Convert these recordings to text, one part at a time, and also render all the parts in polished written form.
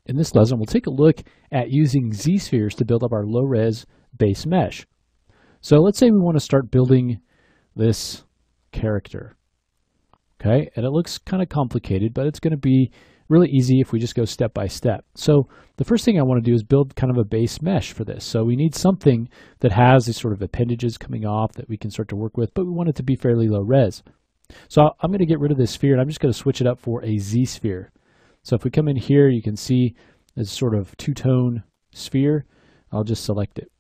In this lesson, we'll take a look at using Z-spheres to build up our low-res base mesh. So let's say we want to start building this character. Okay, and it looks kind of complicated, but it's going to be really easy if we just go step by step. So the first thing I want to do is build kind of a base mesh for this. So we need something that has these sort of appendages coming off that we can start to work with, but we want it to be fairly low res. So I'm going to get rid of this sphere, and I'm just going to switch it up for a Z-sphere. So if we come in here, you can see this sort of two-tone sphere. I'll just select it.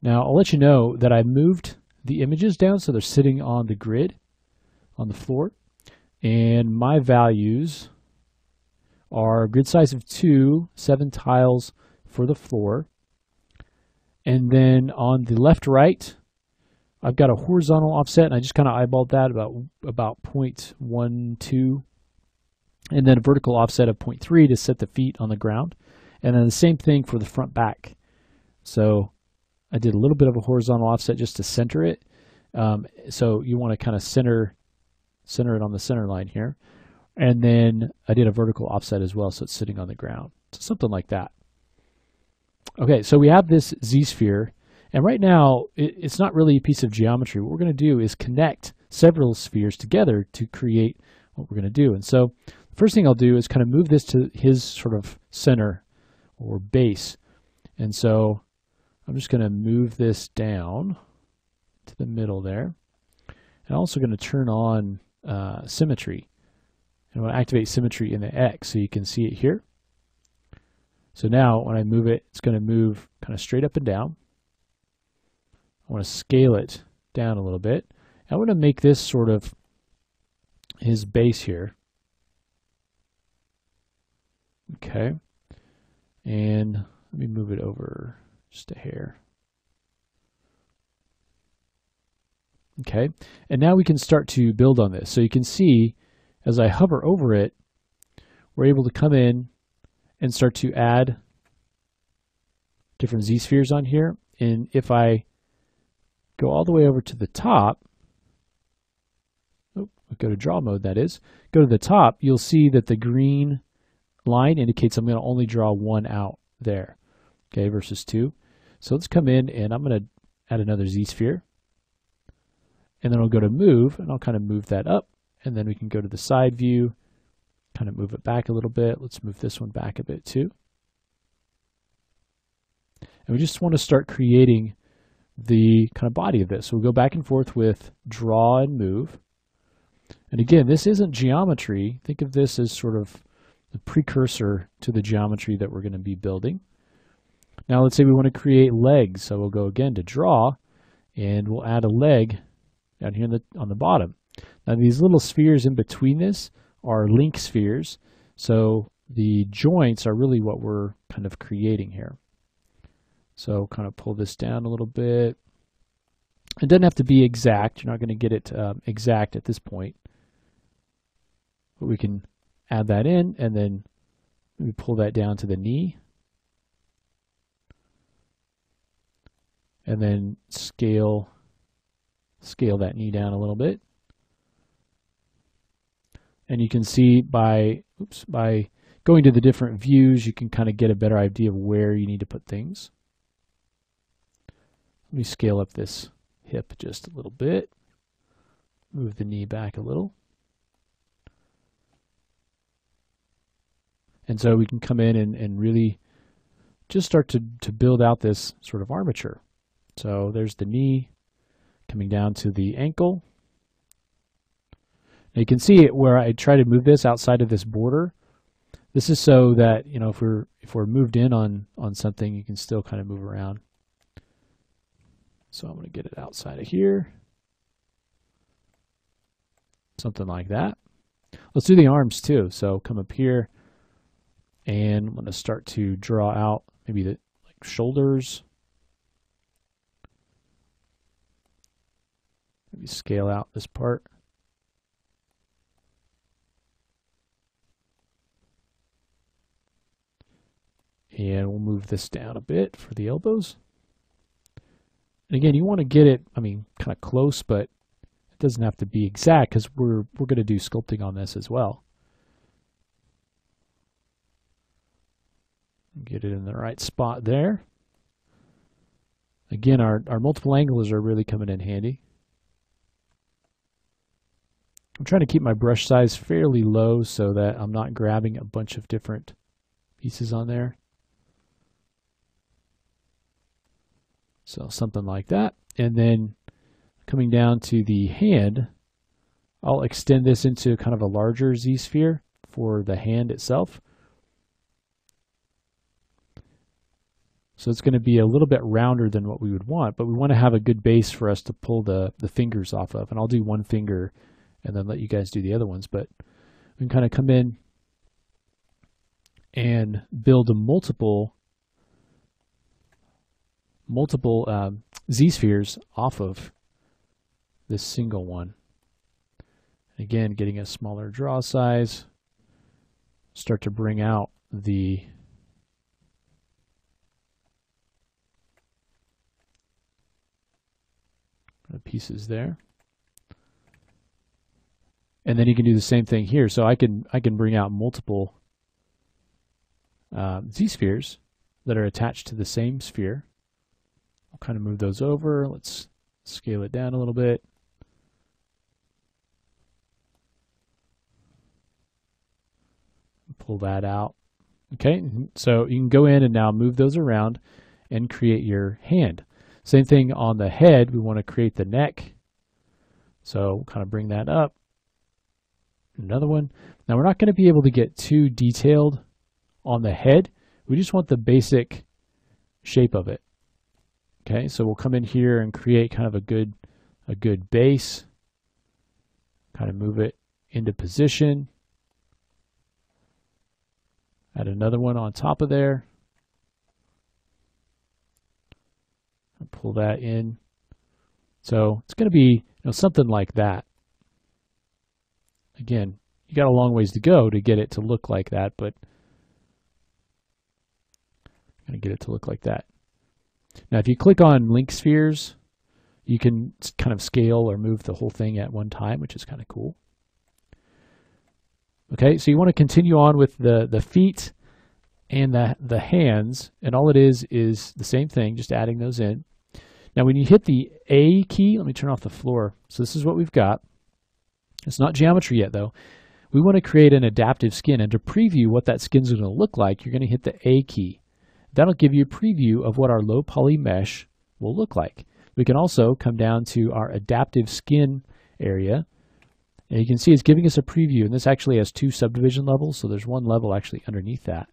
Now I'll let you know that I moved the images down so they're sitting on the grid, on the floor. And my values are grid size of 2, 7 tiles for the floor. And then on the left-right, I've got a horizontal offset, and I just kind of eyeballed that about 0.12. And then a vertical offset of 0.3 to set the feet on the ground. And then the same thing for the front back. So I did a little bit of a horizontal offset just to center it. So you want to kind of center it on the center line here. And then I did a vertical offset as well, so it's sitting on the ground. So something like that. Okay, so we have this Z-sphere, and right now it's not really a piece of geometry. What we're going to do is connect several spheres together to create what we're going to do. And so the first thing I'll do is kind of move this to his sort of center or base. And so I'm just going to move this down to the middle there. And I'm also going to turn on symmetry. And I want to activate symmetry in the X so you can see it here. So now when I move it, it's going to move kind of straight up and down. I want to scale it down a little bit. I want to make this sort of his base here. Okay. And let me move it over just a hair. Okay, and now we can start to build on this. So you can see as I hover over it, we're able to come in and start to add different Z-spheres on here. And if I go all the way over to the top, go to draw mode, that is, go to the top, you'll see that the green line indicates I'm going to only draw one out there, okay, versus two. So let's come in and I'm going to add another Z-sphere. And then I'll go to move, and I'll kind of move that up. And then we can go to the side view, kind of move it back a little bit. Let's move this one back a bit too. And we just want to start creating the kind of body of this. So we'll go back and forth with draw and move. And again, this isn't geometry. Think of this as sort of the precursor to the geometry that we're going to be building. Now let's say we want to create legs. So we'll go again to draw, and we'll add a leg down here on the bottom. Now these little spheres in between this are link spheres, so the joints are really what we're kind of creating here. So kind of pull this down a little bit. It doesn't have to be exact. You're not going to get it exact at this point, but we can add that in, and then we pull that down to the knee, and then scale that knee down a little bit. And you can see by going to the different views, you can kind of get a better idea of where you need to put things. Let me scale up this hip just a little bit. Move the knee back a little. And so we can come in and really just start to build out this sort of armature. So there's the knee coming down to the ankle. Now you can see it where I try to move this outside of this border. This is so that, you know, if we're moved in on something, you can still kind of move around. So I'm going to get it outside of here. Something like that. Let's do the arms too. So come up here, and I'm going to start to draw out maybe the shoulders. Maybe scale out this part. And we'll move this down a bit for the elbows. And again, you want to get it, kind of close, but it doesn't have to be exact because we're going to do sculpting on this as well. Get it in the right spot there. Again, our multiple angles are really coming in handy. I'm trying to keep my brush size fairly low so that I'm not grabbing a bunch of different pieces on there. So something like that. And then coming down to the hand, I'll extend this into kind of a larger Z-sphere for the hand itself. So it's going to be a little bit rounder than what we would want, but we want to have a good base for us to pull the fingers off of. And I'll do one finger and then let you guys do the other ones. But we can kind of come in and build a multiple Z-spheres off of this single one. Again, getting a smaller draw size, start to bring out the pieces there. And then you can do the same thing here. So I can bring out multiple Z-spheres that are attached to the same sphere. I'll kind of move those over. Let's scale it down a little bit. Pull that out. Okay, so you can go in and now move those around and create your hand. Same thing on the head. We want to create the neck. So we'll kind of bring that up. Another one. Now we're not going to be able to get too detailed on the head. We just want the basic shape of it. Okay, so we'll come in here and create kind of a good base. Kind of move it into position. Add another one on top of there. Pull that in. So it's going to be something like that. Again, you got a long ways to go to get it to look like that, but I'm going to get it to look like that. Now, if you click on link spheres, you can kind of scale or move the whole thing at one time, which is kind of cool. Okay, so you want to continue on with the feet and the hands, and all it is the same thing, just adding those in. Now, when you hit the A key, let me turn off the floor. So this is what we've got. It's not geometry yet, though. We want to create an adaptive skin, and to preview what that skin's going to look like, you're going to hit the A key. That'll give you a preview of what our low poly mesh will look like. We can also come down to our adaptive skin area, and you can see it's giving us a preview, and this actually has 2 subdivision levels, so there's one level actually underneath that.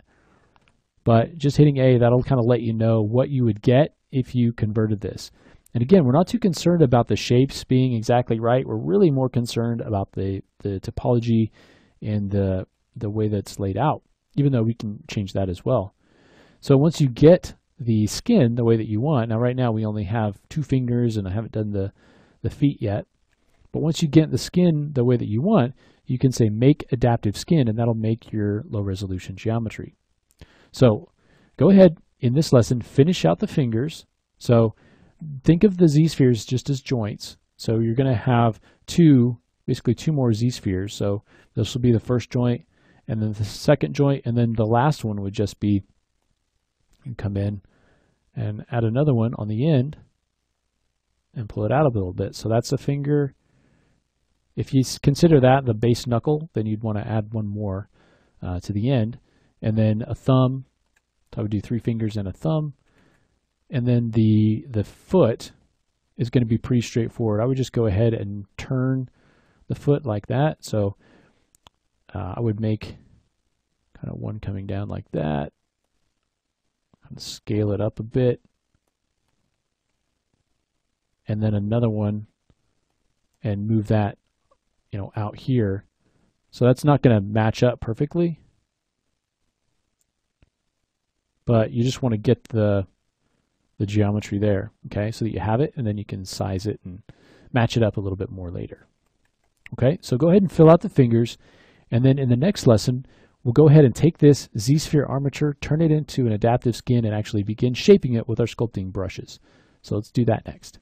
But just hitting A, that'll kind of let you know what you would get if you converted this. And again, we're not too concerned about the shapes being exactly right. We're really more concerned about the topology and the way that's laid out, even though we can change that as well. So once you get the skin the way that you want, now right now we only have 2 fingers and I haven't done the feet yet, but once you get the skin the way that you want, you can say make adaptive skin, and that'll make your low resolution geometry. So go ahead in this lesson, finish out the fingers. So think of the Z-spheres just as joints. So you're going to have basically two more Z-spheres. So this will be the first joint, and then the second joint, and then the last one would just be, you come in and add another one on the end and pull it out a little bit. So that's a finger. If you consider that the base knuckle, then you'd want to add one more to the end, and then a thumb. So I would do 3 fingers and a thumb. And then the foot is going to be pretty straightforward. I would just go ahead and turn the foot like that. So I would make kind of one coming down like that. Scale it up a bit. And then another one and move that, out here. So that's not going to match up perfectly. But you just want to get the geometry there, okay, so that you have it, and then you can size it and match it up a little bit more later. Okay, so go ahead and fill out the fingers, and then in the next lesson, we'll go ahead and take this Z-sphere armature, turn it into an adaptive skin, and actually begin shaping it with our sculpting brushes. So let's do that next.